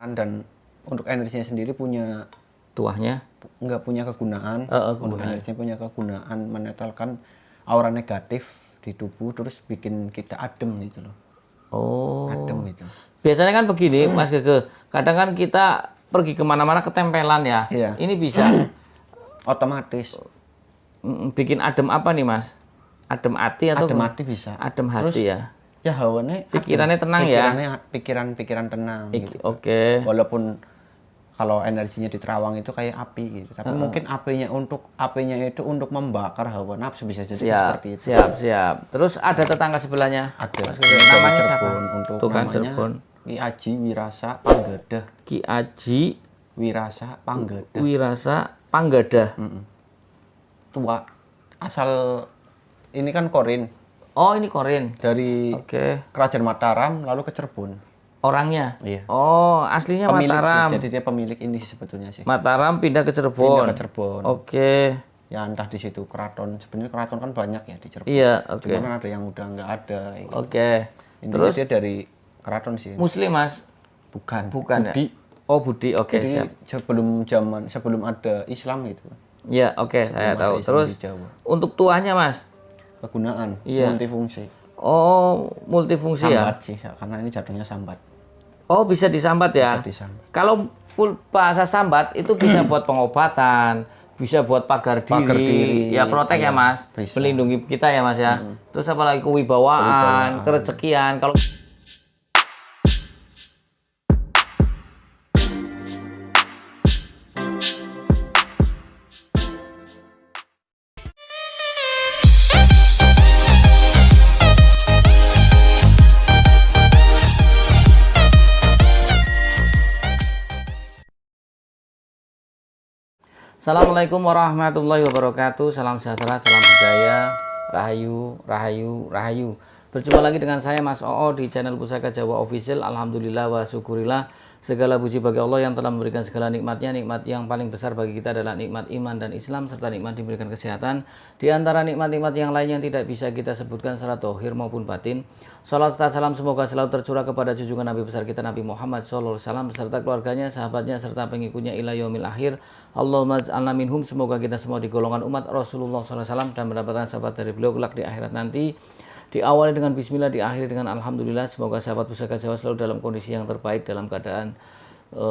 Dan untuk energinya sendiri punya Tuahnya? nggak punya kegunaan. Untuk Kegunaan. energinya punya kegunaan menetralkan aura negatif di tubuh, terus bikin kita adem gitu loh. Oh. Adem gitu. Biasanya kan begini, Mas Gege. Kadang kan kita pergi kemana-mana ketempelan ya. Iya. Ini bisa Otomatis bikin adem apa nih, Mas? Adem hati atau adem hati bisa. adem hati ya? Ya hawane Pikirannya adem. tenang ya? Pikiran tenang gitu. Oke. Walaupun kalau energinya di Terawang itu kayak api gitu. Tapi mungkin apinya itu untuk membakar hawa nafsu, bisa jadi Siap, seperti itu. siap. Terus ada tetangga sebelahnya? Ada. Mas Gege. Namanya siapa? Cirebon. Untuk Tuh kan, namanya Cirebon. Ki Aji Wirasa Panggadah. Ki Aji Wirasa Panggadah. Wirasa Panggadah. Tua. Asal ini kan Korin. Oh, ini Korin. Dari Oke. Kerajaan Mataram lalu ke Cirebon. Orangnya? Iya. Oh, aslinya Pemilik Mataram. sih, jadi dia pemilik ini sebetulnya sih. Mataram pindah ke Cirebon. Pindah ke Cirebon. Oke. Ya entah di situ keraton. Sebenarnya keraton kan banyak ya di Cirebon. Iya, oke. Cuma kan ada yang udah nggak ada. Gitu. Oke. Intinya Terus dia dari keraton sih. Muslim, Mas? Bukan. Bukan Budi. ya? Oh, Budi. Oke, Jadi siap. sebelum ada Islam gitu. Ya, oke, saya ada tahu. Islam Terus di Jawa. untuk tuahnya, Mas? Kegunaan Iya. multifungsi. Oh, multifungsi ya? Sambat sih, karena ini jatuhnya sambat. Oh, bisa disambat ya? Bisa disambat. Kalau bahasa sambat itu bisa buat pengobatan, bisa buat pagar diri, ya protek ya, Mas, bisa. melindungi kita ya, Mas ya. Terus apalagi kewibawaan, kerezekian. Kalau Assalamualaikum warahmatullahi wabarakatuh. Salam sejahtera, salam budaya, rahayu, rahayu, rahayu. Berjumpa lagi dengan saya Mas Oo di channel Pusaka Jawa Official. Alhamdulillah wa syukurillah. Segala puji bagi Allah yang telah memberikan segala nikmatnya. Nikmat yang paling besar bagi kita adalah nikmat iman dan Islam, serta nikmat diberikan kesehatan. Di antara nikmat-nikmat yang lain yang tidak bisa kita sebutkan secara dohir maupun batin. Salat serta salam semoga selalu tercurah kepada junjungan Nabi besar kita Nabi Muhammad SAW beserta keluarganya, sahabatnya, serta pengikutnya ila yaumil akhir. Allahumma ja'alna minhum. Semoga kita semua di golongan umat Rasulullah SAW dan mendapatkan sahabat dari beliau kelak di akhirat nanti. Diawali dengan bismillah, diakhiri dengan alhamdulillah. Semoga sahabat Pusaka Jawa selalu dalam kondisi yang terbaik, dalam keadaan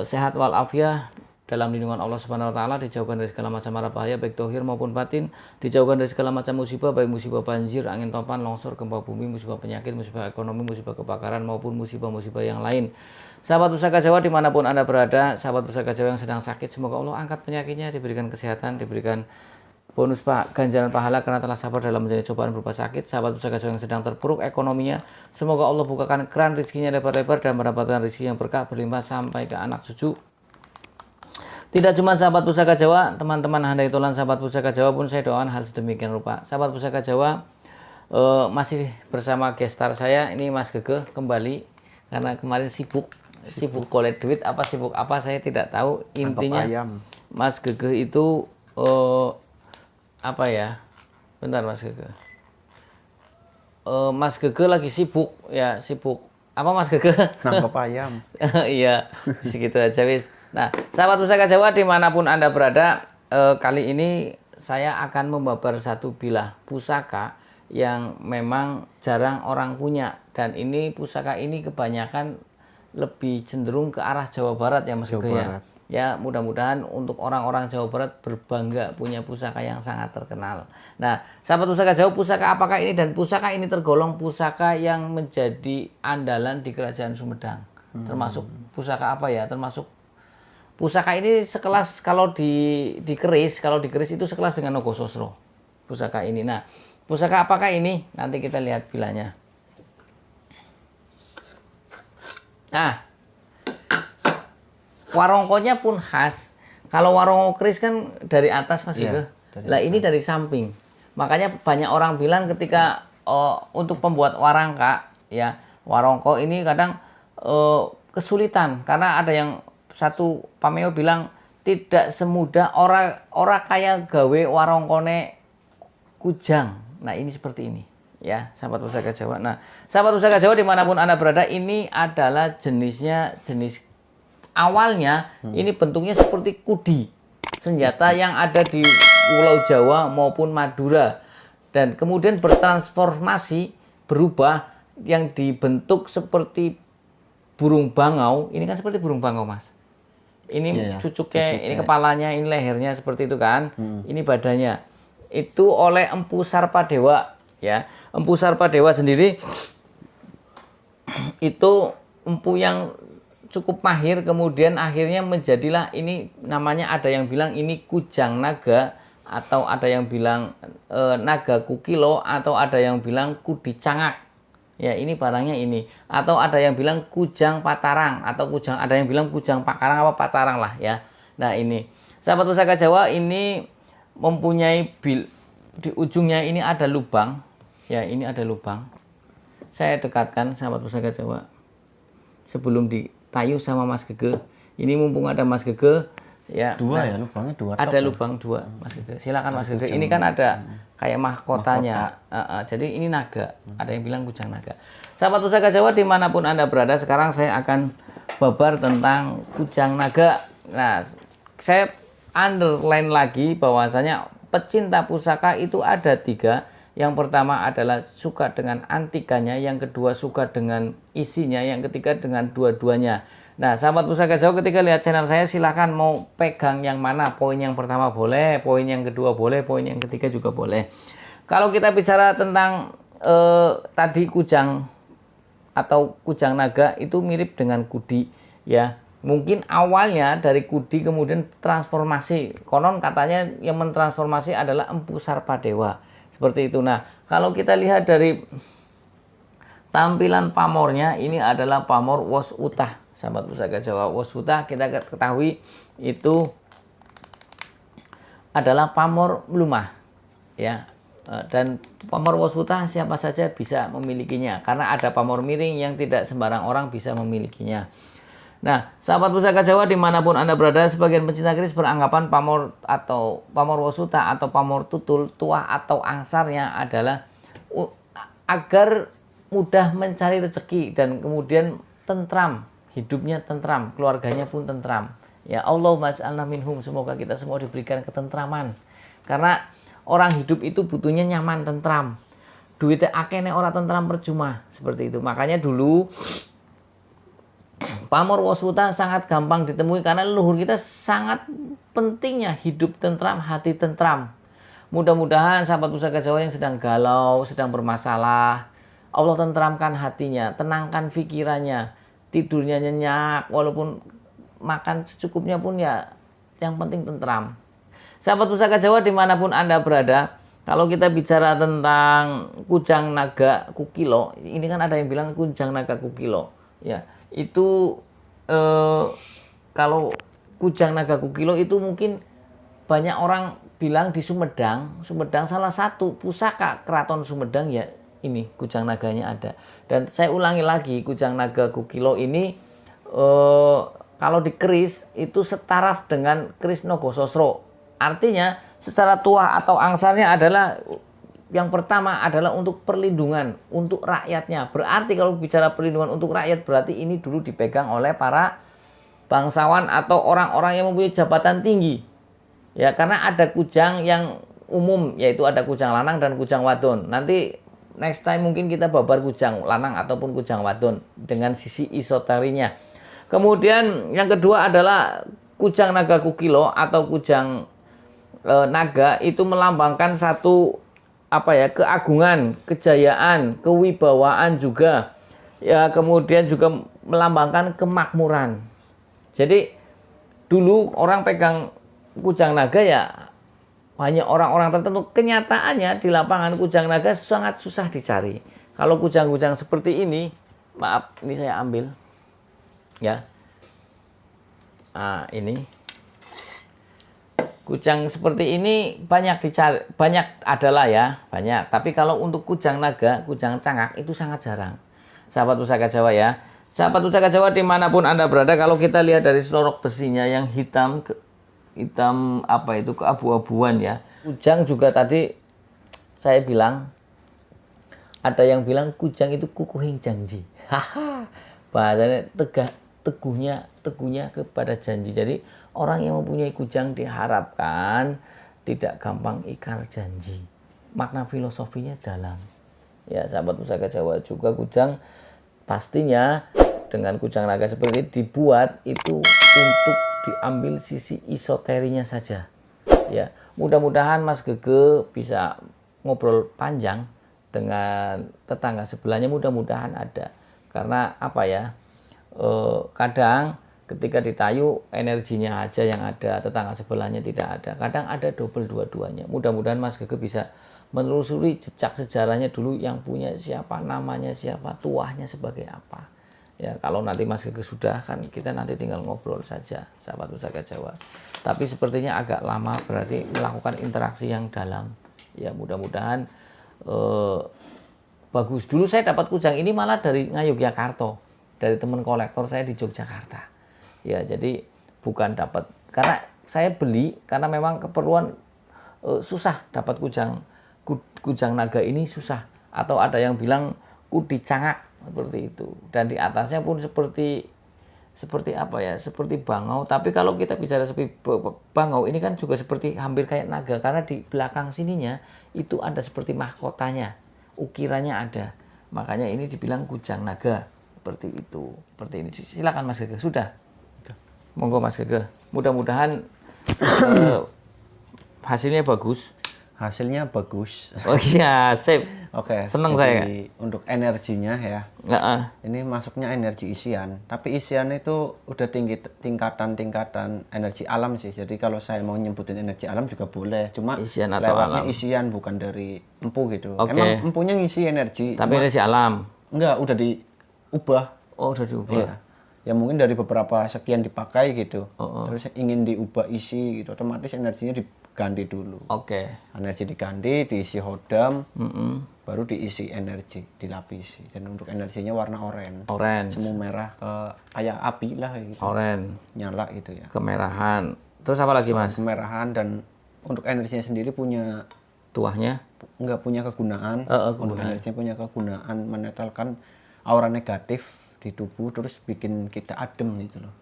sehat walafiat, dalam lindungan Allah Subhanahu wa taala, dijauhkan dari segala macam mara bahaya baik dohir maupun batin, dijauhkan dari segala macam musibah baik musibah banjir, angin topan, longsor, gempa bumi, musibah penyakit, musibah ekonomi, musibah kebakaran maupun musibah-musibah yang lain. Sahabat Pusaka Jawa dimanapun Anda berada, sahabat Pusaka Jawa yang sedang sakit, semoga Allah angkat penyakitnya, diberikan kesehatan, diberikan bonus ganjaran pahala karena telah sabar dalam menjalani cobaan berupa sakit. Sahabat Pusaka Jawa yang sedang terpuruk ekonominya, semoga Allah bukakan keran rezekinya lebar-lebar dan mendapatkan rezeki yang berkah berlimpah sampai ke anak cucu. Tidak cuma sahabat Pusaka Jawa, teman-teman handai tolan sahabat Pusaka Jawa pun saya doakan hal sedemikian rupa. Sahabat Pusaka Jawa, masih bersama gestar saya ini Mas Gege kembali karena kemarin sibuk collect duit, apa sibuk apa saya tidak tahu. Intinya Mas Gege itu apa ya, bentar Mas Gege, Mas Gege lagi sibuk ya, sibuk apa Mas Gege? Nangkep ayam. Iya, segitu aja wis. Nah, sahabat Pusaka Jawa dimanapun Anda berada, kali ini saya akan membabar satu bilah pusaka yang memang jarang orang punya, dan ini pusaka ini kebanyakan lebih cenderung ke arah Jawa Barat ya Mas Gege ya. Ya, mudah-mudahan untuk orang-orang Jawa Barat berbangga punya pusaka yang sangat terkenal. Nah, sahabat Pusaka Jawa, pusaka apakah ini? Dan pusaka ini tergolong pusaka yang menjadi andalan di Kerajaan Sumedang. Termasuk pusaka apa ya? Termasuk pusaka ini sekelas kalau di keris itu sekelas dengan Nogososro. Pusaka ini. Nah, pusaka apakah ini? Nanti kita lihat bilanya. Nah, warongkonya pun khas. Kalau warongko keris kan dari atas Mas Gege. Lah ini dari samping. Makanya banyak orang bilang ketika untuk pembuat warangka ya, warongko ini kadang kesulitan karena ada yang satu pameo bilang tidak semudah ora kaya gawe warongkone kujang. Nah, ini seperti ini ya, sahabat Pusaka Jawa. Nah, sahabat Pusaka Jawa dimanapun Anda berada, ini adalah jenisnya jenis awalnya ini bentuknya seperti kudi, senjata yang ada di Pulau Jawa maupun Madura, dan kemudian bertransformasi, berubah yang dibentuk seperti burung bangau. Ini kan seperti burung bangau, Mas. Ini cucuknya, ini kepalanya, ini lehernya seperti itu kan. Ini badannya. Itu oleh Empu Sarpadewa, ya. Empu Sarpadewa sendiri itu empu yang cukup mahir, kemudian akhirnya menjadilah ini, namanya ada yang bilang ini kujang naga, atau ada yang bilang naga kukilo, atau ada yang bilang kudi cangak. Ya, ini barangnya ini. Atau ada yang bilang kujang patarang, atau kujang, ada yang bilang kujang pakarang apa patarang lah ya. Nah, ini sahabat pusaka Jawa, ini mempunyai di ujungnya ini ada lubang. Ya, ini ada lubang. Saya dekatkan sahabat pusaka Jawa sebelum ditayu sama Mas Gege. Ini mumpung ada Mas Gege, ya. Dua nah, ya, lubangnya dua. Ada lubang dua, Mas Gege. Silakan Mas Gege. Ini kan ada kayak mahkotanya. Jadi ini naga. Ada yang bilang kujang naga. Sahabat pusaka Jawa dimanapun Anda berada, sekarang saya akan babar tentang kujang naga. Nah, saya underline lagi bahwasanya pecinta pusaka itu ada 3. Yang pertama adalah suka dengan antikanya, yang kedua suka dengan isinya, yang ketiga dengan dua-duanya. Nah, sahabat pusaka Jawa, ketika lihat channel saya, silahkan mau pegang yang mana. Poin yang pertama boleh, poin yang kedua boleh, poin yang ketiga juga boleh. Kalau kita bicara tentang tadi kujang atau kujang naga, itu mirip dengan kudi, ya. Mungkin awalnya dari kudi kemudian transformasi. Konon katanya yang mentransformasi adalah Empu Sarpadewa. Seperti itu. Nah, kalau kita lihat dari tampilan pamornya, ini adalah pamor Wos Utah. Sahabat pusaka Jawa, Wos Utah kita ketahui itu adalah pamor lumah, ya. Dan pamor Wos Utah siapa saja bisa memilikinya, karena ada pamor miring yang tidak sembarang orang bisa memilikinya. Nah, sahabat pusaka Jawa dimanapun Anda berada, sebagian pencinta keris beranggapan pamor atau pamor Wos Utah atau pamor tutul, tuah atau angsarnya adalah agar mudah mencari rezeki dan kemudian tentram, hidupnya tentram, keluarganya pun tentram. Ya, Allahumma ja'alna minhum, semoga kita semua diberikan ketentraman. Karena orang hidup itu butuhnya nyaman, tentram. Duitnya akeh nek ora tentram percuma, seperti itu. Makanya dulu pamor Wos Utah sangat gampang ditemui karena leluhur kita sangat pentingnya hidup tentram, hati tentram. Mudah-mudahan sahabat pusaka Jawa yang sedang galau, sedang bermasalah, Allah tentramkan hatinya, tenangkan pikirannya, tidurnya nyenyak, walaupun makan secukupnya pun ya yang penting tentram. Sahabat pusaka Jawa dimanapun Anda berada, kalau kita bicara tentang kujang naga kukilo, ini kan ada yang bilang kujang naga kukilo, ya. Itu kalau kujang naga kukilo itu mungkin banyak orang bilang di Sumedang salah satu pusaka keraton Sumedang, ya ini kujang naganya ada. Dan saya ulangi lagi, kujang naga kukilo ini kalau di keris itu setaraf dengan keris Nogososro. Artinya secara tuah atau angsarnya adalah yang pertama adalah untuk perlindungan untuk rakyatnya. Berarti kalau bicara perlindungan untuk rakyat, berarti ini dulu dipegang oleh para bangsawan atau orang-orang yang mempunyai jabatan tinggi. Ya, karena ada kujang yang umum, yaitu ada kujang lanang dan kujang wadon. Nanti next time mungkin kita babar kujang lanang ataupun kujang wadon dengan sisi esoterinya. Kemudian yang kedua adalah kujang naga kukilo atau kujang naga, itu melambangkan satu keagungan, kejayaan, kewibawaan juga. Ya, kemudian juga melambangkan kemakmuran. Jadi dulu orang pegang kujang naga ya hanya orang-orang tertentu. Kenyataannya di lapangan kujang naga sangat susah dicari. Kalau kujang-kujang seperti ini, maaf, ini saya ambil. Ya. Nah, ini. Kujang seperti ini banyak dicari, banyak adalah ya, banyak. Tapi kalau untuk kujang naga, kujang cangak itu sangat jarang. Sahabat pusaka Jawa ya. Sahabat pusaka Jawa dimanapun Anda berada, kalau kita lihat dari selorok besinya yang hitam, keabu-abuan ya. Kujang juga tadi saya bilang, ada yang bilang kujang itu kukuhing janji. Haha, bahasanya teguhnya kepada janji. Jadi orang yang mempunyai kujang diharapkan tidak gampang ingkar janji. Makna filosofinya dalam. Ya, sahabat Pusaka Jawa juga kujang pastinya dengan kujang naga seperti ini dibuat itu untuk diambil sisi esoterinya saja. Ya, mudah-mudahan Mas Gege bisa ngobrol panjang dengan tetangga sebelahnya, mudah-mudahan ada. Karena apa ya? Kadang ketika ditayu energinya aja yang ada, tetangga sebelahnya tidak ada. Kadang ada double dua-duanya. Mudah-mudahan Mas Gege bisa menelusuri jejak sejarahnya dulu, yang punya siapa, namanya siapa, tuahnya sebagai apa. Ya, kalau nanti Mas Gege sudah, kan kita nanti tinggal ngobrol saja, sahabat Pusaka Jawa. Tapi sepertinya agak lama, berarti melakukan interaksi yang dalam. Ya, mudah-mudahan bagus. Dulu saya dapat kujang ini malah dari Ngayogyakarta, dari teman kolektor saya di Yogyakarta. Ya, jadi bukan dapat, karena saya beli karena memang keperluan, susah dapat kujang naga ini susah. Atau ada yang bilang kudi cangak seperti itu. Dan di atasnya pun seperti apa ya? Seperti bangau. Tapi kalau kita bicara seperti bangau, ini kan juga seperti hampir kayak naga, karena di belakang sininya itu ada seperti mahkotanya, ukirannya ada. Makanya ini dibilang kujang naga. Seperti itu. Seperti ini. Silakan Mas Gege. Sudah. Monggo Mas Gege. Mudah-mudahan hasilnya bagus. Hasilnya bagus. Oh iya, sip. Oke. Seneng saya. Untuk energinya ya. Ini masuknya energi isian. Tapi isian itu udah tingkatan energi alam sih. Jadi kalau saya mau nyebutin energi alam juga boleh. Cuma isian atau lewatnya alam. isian, bukan dari empu gitu. Oke. Emang empunya ngisi energi. Tapi energi alam. Enggak, udah diubah. Oh, udah diubah. Iya. Ya mungkin dari beberapa sekian dipakai gitu. Terus ingin diubah isi gitu, otomatis energinya diganti dulu. Oke. Energi diganti, diisi hodam, baru diisi energi, dilapisi. Dan untuk energinya warna oranye. Semu merah ke kayak api lah gitu. Oranye. Nyala gitu ya. Kemerahan. Terus apa lagi Mas? Kemerahan, dan untuk energinya sendiri punya tuahnya? Enggak punya kegunaan. Untuk energinya punya kegunaan menetralkan aura negatif di tubuh, terus bikin kita adem gitu loh.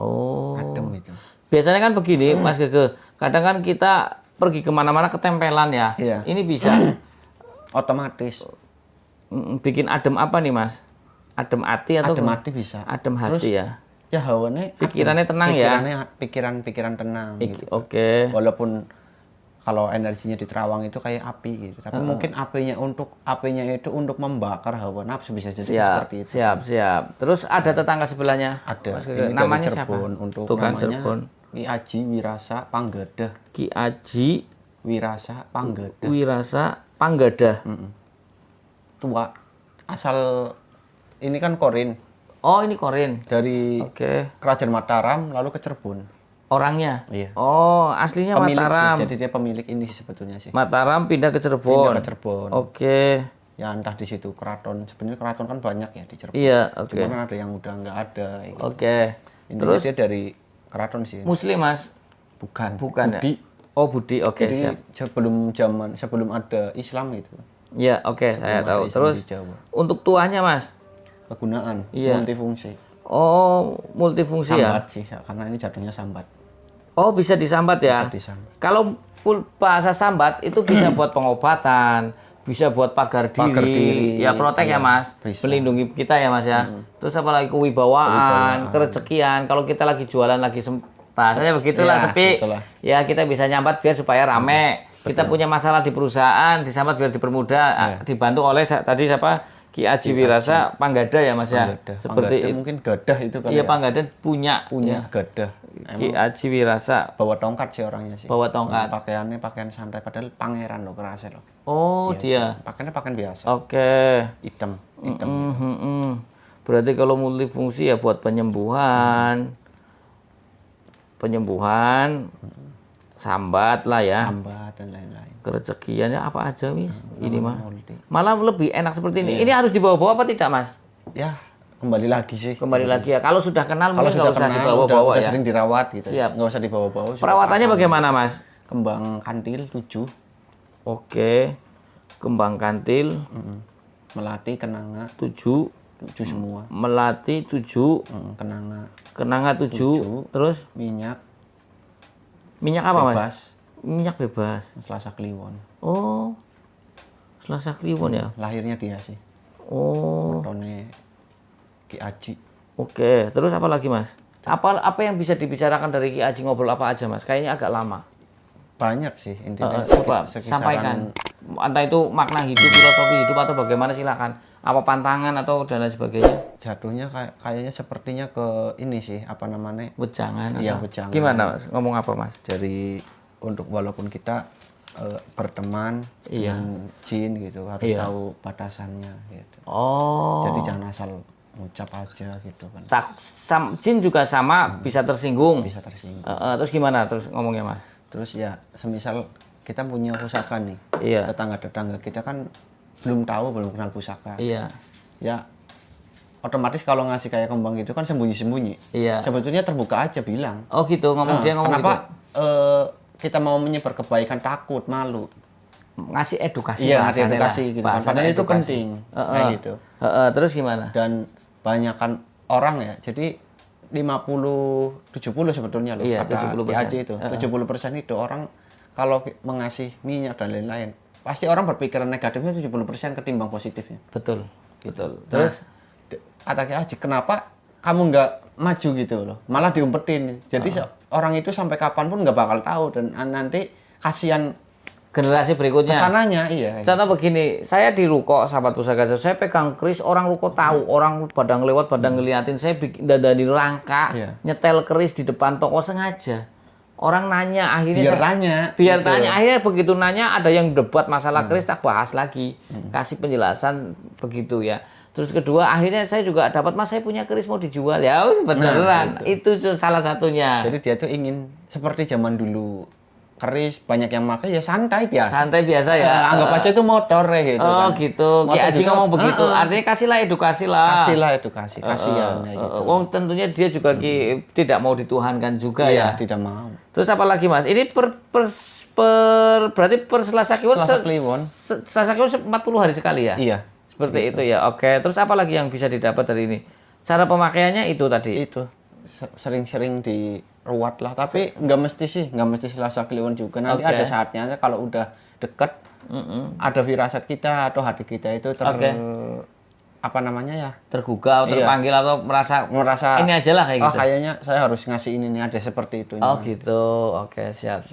Oh. Adem gitu. Biasanya kan begini Mas Gege, kadang kan kita pergi kemana-mana ketempelan ya. Iya. Ini bisa otomatis bikin adem apa nih Mas? Adem hati atau adem hati bisa. Adem hati. Terus, ya. Ya hawane pikirannya tenang ya. Pikiran tenang gitu. Oke. Walaupun kalau energinya di terawang itu kayak api gitu. Tapi mungkin apinya itu untuk membakar hawa nafsu, bisa jadi seperti itu. Siap. Terus ada tetangga sebelahnya? Ada. Mas Gege. Namanya Cirebon. siapa? Untuk Tukang namanya Cirebon. Ki Aji Wirasa Panggadah. Ki Aji Wirasa Panggadah. Wirasa Panggadah. Tua. Asal ini kan Korin. Oh, ini Korin. Dari Kerajaan Mataram lalu ke Cirebon. Orangnya? Iya. Oh, aslinya pemilik Mataram. Sih, jadi dia pemilik ini sebetulnya sih. Mataram pindah ke Cirebon. Oke. Ya entah di situ keraton. Sebenarnya keraton kan banyak ya di Cirebon. Iya, oke. Cuma ada yang udah nggak ada. Gitu. Oke. Terus dia dari keraton sih. Muslim Mas? Bukan Budi. Ya? Oh, Budi. Oke, jadi sebelum ada Islam gitu. Iya, oke, saya tahu. Terus untuk tuahnya Mas? Kegunaan, multifungsi. Oh, multifungsi ya? Sambat sih, karena ini jatuhnya sambat. Oh, bisa disambat ya? Bisa disambat. Kalau bahasa sambat itu bisa buat pengobatan, bisa buat pagar diri. Ya protek ya Mas, bisa. Melindungi kita ya Mas ya. Terus apalagi kewibawaan, kerezekian. Kalau kita lagi jualan lagi bahasanya begitulah, sepi. Begitulah. Ya kita bisa nyambat biar supaya rame. Kita punya masalah di perusahaan, disambat biar dipermudah. Dibantu oleh tadi siapa? Ki Aji Wirasa Panggadah ya Mas ya. Seperti itu. Mungkin gadah itu kan. Iya, Panggadah punya gadah. Ki Aji Wirasa bawa tongkat sih orangnya sih. Bawa tongkat. Pakaiannya pakaian santai, padahal pangeran loh, kerasa loh. Oh, dia. Pakaiannya pakaian biasa. Oke. Hitam. Berarti kalau multifungsi ya buat penyembuhan. Sambat lah ya. Sambat dan lain-lain. Kerezekiannya apa aja Wis? Ini mah. Malah lebih enak seperti ini. Ini harus dibawa-bawa apa tidak Mas? Ya, kembali lagi sih. Kembali lagi ya. Kalau sudah kenal mungkin nggak usah dibawa-bawa ya. Udah sering dirawat gitu. Siap. Nggak usah dibawa-bawa. Perawatannya bagaimana Mas? Kembang kantil 7. Oke. Kembang kantil. Melati kenanga 7. 7 semua. Melati 7. Kenanga 7. Terus minyak apa bebas. Mas? Minyak bebas. Selasa Kliwon. Oh. Selasa Kliwon ya. Lahirnya dia sih. Oh. Wetone Ki Aji. Oke, terus apa lagi Mas? Apa yang bisa dibicarakan dari Ki Aji, ngobrol apa aja Mas? Kayaknya agak lama. Banyak sih intinya. Coba sampaikan. Entah itu makna hidup, filosofi hidup atau bagaimana, silakan. Apa pantangan atau dan lain sebagainya? Jatuhnya kayaknya sepertinya ke ini sih, apa namanya? Wejangan. Iya, wejangan. Gimana Mas? Ngomong apa Mas? Jadi untuk walaupun kita berteman dengan jin gitu, harus tahu batasannya gitu. Oh. Jadi jangan asal ngucap aja gitu kan. Jin juga sama bisa tersinggung. Bisa tersinggung. Terus gimana terus ngomongnya Mas? Terus ya semisal kita punya pusaka nih, tetangga kita kan belum kenal pusaka. Iya. Ya otomatis kalau ngasih kayak kembang gitu kan sembunyi-sembunyi. Iya. Sebetulnya terbuka aja bilang. Oh gitu, dia ngomong kenapa, gitu. Kita mau menyebar kebaikan takut, malu. Ngasih edukasi. Iya, ngasih edukasi gitu kan. Padahal itu penting. Kayak gitu. Terus gimana? Dan banyakan orang ya. Jadi 50-70 sebetulnya loh. Iya, kata 70%. itu. 70% itu orang kalau mengasih minyak dan lain-lain, pasti orang berpikiran negatifnya 70% ketimbang positifnya. Betul. Betul. Terus kata Ki Haji, kenapa kamu nggak maju gitu loh, malah diumpetin. Jadi orang itu sampai kapanpun nggak bakal tahu dan nanti kasihan generasi berikutnya. Kesananya, iya. Contoh begini, saya di ruko, sahabat pusaka, saya pegang keris, orang ruko tahu, orang pada lewat, pada ngeliatin, saya dandanin rangka, nyetel keris di depan toko sengaja. Orang nanya, akhirnya biar tanya, akhirnya begitu nanya ada yang debat masalah keris, tak bahas lagi, kasih penjelasan begitu ya. Terus kedua, akhirnya saya juga dapat, Mas saya punya keris mau dijual ya, beneran. Itu salah satunya. Jadi dia tuh ingin seperti zaman dulu, keris banyak yang pakai ya santai biasa. Santai biasa ya. Anggap aja itu motor ya gitu. Oh kan. Gitu. Ki Haji ngomong begitu. Artinya kasihlah edukasi lah. Kasihlah edukasi, kasihan ya gitu. Tentunya dia juga tidak mau dituhankan juga ya. Tidak mau. Terus apa lagi Mas? Ini berarti per Selasa Kliwon. Selasa Kliwon 40 hari sekali ya? Iya. Seperti itu ya. Oke. Terus apa lagi yang bisa didapat dari ini? Cara pemakaiannya itu tadi. Itu. Sering-sering diruat lah, tapi nggak mesti Selasa Kliwon juga. Nanti ada saatnya kalau udah deket, ada firasat kita atau hati kita itu apa namanya ya, tergugah, terpanggil atau merasa ini aja lah kayak gitu. Kayaknya saya harus ngasih ini nih, ada seperti itu. Gitu. Oke, siap.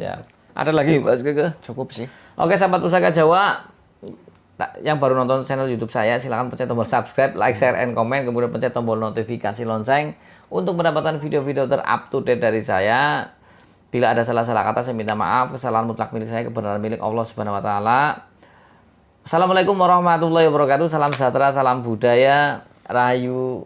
Ada lagi Mas Gege? Cukup sih. Oke, sahabat pusaka Jawa yang baru nonton channel YouTube saya, silahkan pencet tombol subscribe, like, share, and comment, kemudian pencet tombol notifikasi lonceng untuk mendapatkan video-video ter-up to date dari saya. Bila ada salah-salah kata, saya minta maaf. Kesalahan mutlak milik saya, kebenaran milik Allah Subhanahu wa Ta'ala. Assalamualaikum warahmatullahi wabarakatuh. Salam sejahtera, salam budaya, rahayu.